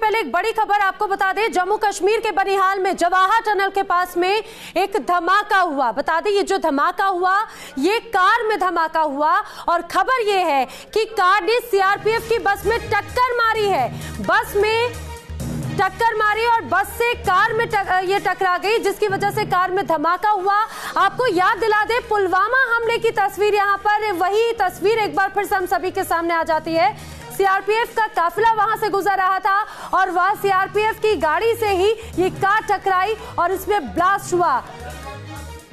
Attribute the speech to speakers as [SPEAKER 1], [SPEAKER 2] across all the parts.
[SPEAKER 1] पहले एक बड़ी खबर आपको बता दें, जम्मू कश्मीर के बनिहाल में जवाहर टनल के पास में एक धमाका हुआ। बता दें ये जो धमाका हुआ ये कार में धमाका हुआ और खबर ये है कि कार ने सीआरपीएफ की बस में टक्कर मारी है। बस में टक्कर मारी और बस से कार में ये टकरा गई, जिसकी वजह से कार में धमाका हुआ। आपको याद दिला दे पुलवामा हमले की तस्वीर, यहाँ पर वही तस्वीर एक बार फिर से हम सभी के सामने आ जाती है। सीआरपीएफ का काफिला वहां से गुजर रहा था और वह सीआरपीएफ की गाड़ी से ही ये कार टकराई और इसमें ब्लास्ट हुआ।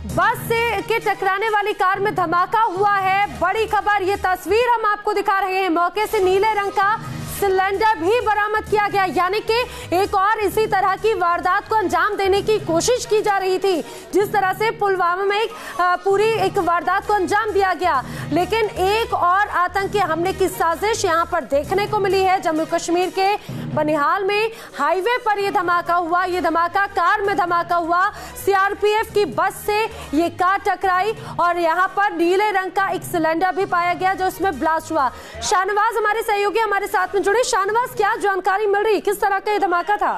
[SPEAKER 1] बस से के टकराने वाली कार में धमाका हुआ है। बड़ी खबर, ये तस्वीर हम आपको दिखा रहे हैं। मौके से नीले रंग का सिलेंडर भी बरामद किया गया, यानी कि एक और इसी तरह की वारदात को अंजाम देने की कोशिश की जा रही थी। जिस तरह से पुलवामा में पूरी एक वारदात को अंजाम दिया गया, लेकिन एक और आतंकी हमले की साजिश यहां पर देखने को मिली है। जम्मू कश्मीर के बनिहाल में हाईवे पर यह धमाका हुआ। ये धमाका कार में धमाका हुआ, सीआरपीएफ की बस से ये कार टकराई और यहाँ पर नीले रंग का एक सिलेंडर भी पाया गया जो उसमें ब्लास्ट हुआ। शाहनवाज हमारे सहयोगी हमारे साथ में जुड़े। शाहनवाज, क्या जानकारी मिल रही, किस तरह का ये धमाका था?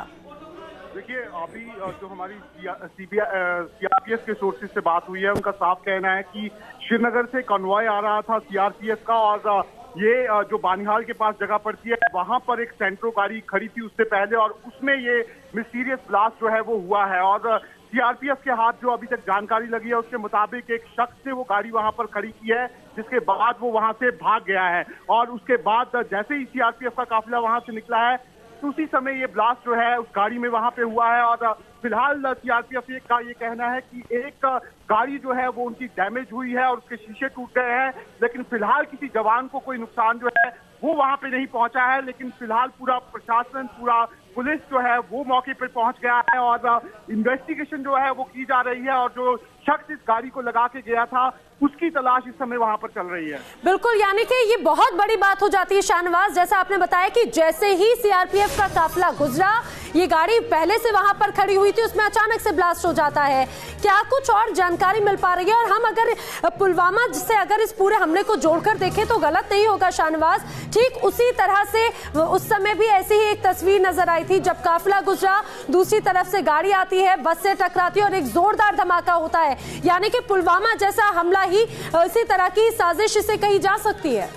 [SPEAKER 2] देखिए, अभी जो हमारी सीआरपीएफ के सोर्सेज से बात हुई है, उनका साफ कहना है कि श्रीनगर से कॉन्वॉय आ रहा था सीआरपीएफ का और ये जो बानिहाल के पास जगह पड़ती है वहां पर एक सेंट्रो गाड़ी खड़ी थी उससे पहले और उसमें ये मिस्टीरियस ब्लास्ट जो है वो हुआ है। और सीआरपीएफ के हाथ जो अभी तक जानकारी लगी है उसके मुताबिक एक शख्स ने वो गाड़ी वहां पर खड़ी की है, जिसके बाद वो वहां से भाग गया है और उसके बाद जैसे ही सीआरपीएफ का काफिला वहां से निकला है उसी समय ये ब्लास्ट जो है उस गाड़ी में वहां पे हुआ है। और फिलहाल सीआरपीएफ का ये कहना है कि एक गाड़ी जो है वो उनकी डैमेज हुई है और उसके शीशे टूट गए हैं, लेकिन फिलहाल किसी जवान को कोई नुकसान जो है वो वहां पे नहीं पहुंचा है। लेकिन फिलहाल पूरा प्रशासन, पूरा पुलिस जो है वो मौके पर पहुंच गया है और इन्वेस्टिगेशन जो है वो की जा रही है और जो शख्स इस गाड़ी को लगा के गया था उसकी तलाश इस समय वहां पर चल रही है।
[SPEAKER 1] बिल्कुल, यानी कि ये बहुत बड़ी बात हो जाती है शाहनवाज, जैसा आपने बताया कि जैसे ही सीआरपीएफ का काफिला गुजरा, ये गाड़ी पहले से वहां पर खड़ी हुई थी, उसमें अचानक से ब्लास्ट हो जाता है। क्या कुछ और जानकारी मिल पा रही है? और हम अगर पुलवामा से अगर इस पूरे हमले को जोड़कर देखें तो गलत नहीं होगा शाहनवाज, ठीक उसी तरह से उस समय भी ऐसी ही एक तस्वीर नजर आई थी जब काफिला गुजरा, दूसरी तरफ से गाड़ी आती है, बस से टकराती है और एक जोरदार धमाका होता है। यानी कि पुलवामा जैसा हमला ही इसी तरह की साजिश इसे कही जा सकती है।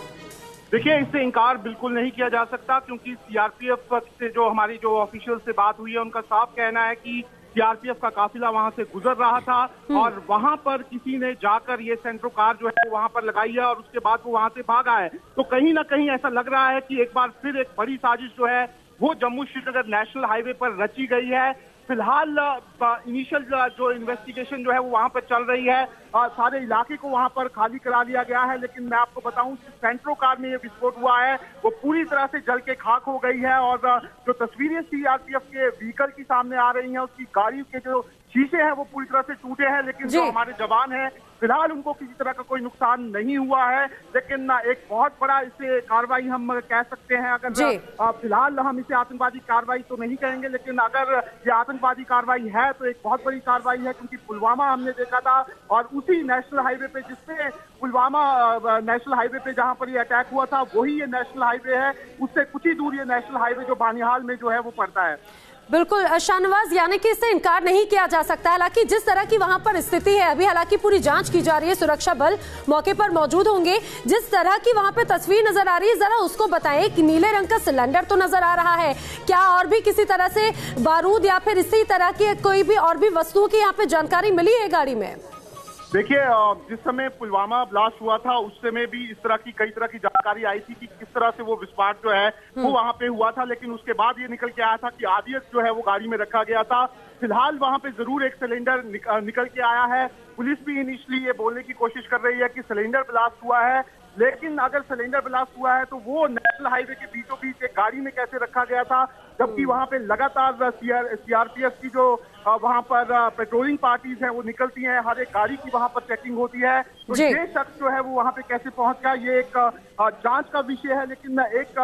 [SPEAKER 2] देखिए, इससे इनकार बिल्कुल नहीं किया जा सकता क्योंकि सीआरपीएफ से जो हमारी जो ऑफिशियल से बात हुई है उनका साफ कहना है कि सीआरपीएफ का काफिला वहां से गुजर रहा था और वहां पर किसी ने जाकर ये सेंट्रो कार जो है वहां पर लगाई है और उसके बाद वो वहां से भागा है। तो कहीं ना कहीं ऐसा लग रहा है कि एक बार फिर एक बड़ी साजिश जो है वो जम्मू श्रीनगर नेशनल हाईवे पर रची गई है। फिलहाल इनिशियल जो इन्वेस्टिगेशन जो है वो वहां पर चल रही है, सारे इलाके को वहां पर खाली करा लिया गया है। लेकिन मैं आपको बताऊं कि सेंट्रो कार में ये विस्फोट हुआ है वो पूरी तरह से जल के खाक हो गई है और जो तस्वीरें सीआरपीएफ के व्हीकल की सामने आ रही हैं उसकी गाड़ी के जो शीशे हैं वो पूरी तरह से टूटे हैं, लेकिन जो हमारे जवान हैं फिलहाल उनको किसी तरह का कोई नुकसान नहीं हुआ है। लेकिन एक बहुत बड़ा इसे कार्रवाई हम कह सकते हैं, अगर फिलहाल हम इसे आतंकवादी कार्रवाई तो नहीं कहेंगे, लेकिन अगर ये आतंकवादी कार्रवाई है तो एक बहुत बड़ी कार्रवाई है क्योंकि पुलवामा हमने देखा था और उसी नेशनल हाईवे पे जिसपे पुलवामा नेशनल हाईवे पे जहां पर ये अटैक हुआ था वही ये नेशनल हाईवे है, उससे कुछ ही दूर ये नेशनल हाईवे जो बानिहाल में जो है वो पड़ता है।
[SPEAKER 1] बिल्कुल शाहनवाज, यानी कि इससे इनकार नहीं किया जा सकता। हालांकि जिस तरह की वहां पर स्थिति है अभी, हालांकि पूरी जांच की जा रही है, सुरक्षा बल मौके पर मौजूद होंगे। जिस तरह की वहां पे तस्वीर नजर आ रही है जरा उसको बताएं कि नीले रंग का सिलेंडर तो नजर आ रहा है, क्या और भी किसी तरह से बारूद या फिर इसी तरह की कोई भी और भी वस्तुओं की यहाँ पे जानकारी मिली है गाड़ी में?
[SPEAKER 2] देखिए, जिस समय पुलवामा ब्लास्ट हुआ था उस समय भी इस तरह की कई तरह की जानकारी आई थी कि किस तरह से वो विस्फोट जो है वो वहां पे हुआ था, लेकिन उसके बाद ये निकल के आया था कि आदियत जो है वो गाड़ी में रखा गया था। फिलहाल वहां पे जरूर एक सिलेंडर निकल के आया है। पुलिस भी इनिशियली ये बोलने की कोशिश कर रही है कि सिलेंडर ब्लास्ट हुआ है, लेकिन अगर सिलेंडर ब्लास्ट हुआ है तो वो नेशनल हाईवे के बीचों बीच एक गाड़ी में कैसे रखा गया था, जबकि वहां पे लगातार सीआरपीएफ की जो वहां पर पेट्रोलिंग पार्टीज हैं वो निकलती हैं, हर एक गाड़ी की वहां पर चेकिंग होती है। तो ये शख्स जो है वो वहां पे कैसे पहुंच गया ये एक जांच का विषय है। लेकिन एक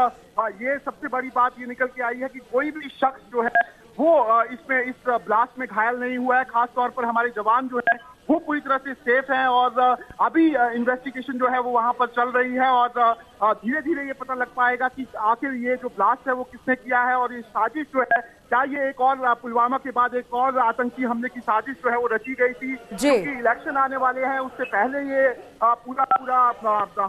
[SPEAKER 2] ये सबसे बड़ी बात ये निकल के आई है कि कोई भी शख्स जो है वो इस ब्लास्ट में घायल नहीं हुआ है। खासतौर पर हमारे जवान जो है वो पूरी तरह से सेफ हैं और अभी इन्वेस्टिगेशन जो है वो वहां पर चल रही है और धीरे धीरे ये पता लग पाएगा कि आखिर ये जो ब्लास्ट है वो किसने किया है और ये साजिश जो है क्या ये एक और पुलवामा के बाद एक और आतंकी हमले की साजिश जो है वो रची गई थी, क्योंकि इलेक्शन आने वाले हैं उससे पहले ये पूरा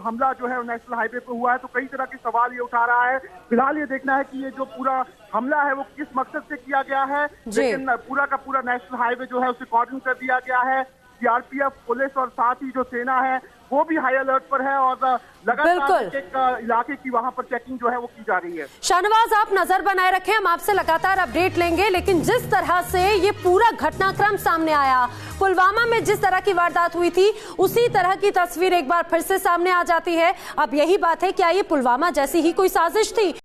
[SPEAKER 2] हमला जो है नेशनल हाईवे पे हुआ है। तो कई तरह के सवाल ये उठा रहा है। फिलहाल ये देखना है कि ये जो पूरा हमला है वो किस मकसद से किया गया है, लेकिन पूरा का पूरा नेशनल हाईवे जो है उसे कॉर्डन कर दिया गया है। सीआरपीएफ, पुलिस और साथ ही जो सेना है वो भी हाई अलर्ट पर है और लगातार एक इलाके की वहां पर चेकिंग जो है वो की जा रही है।
[SPEAKER 1] शाहनवाज, आप नजर बनाए रखें, हम आपसे लगातार अपडेट लेंगे। लेकिन जिस तरह से ये पूरा घटनाक्रम सामने आया, पुलवामा में जिस तरह की वारदात हुई थी उसी तरह की तस्वीर एक बार फिर से सामने आ जाती है। अब यही बात है, क्या ये पुलवामा जैसी ही कोई साजिश थी?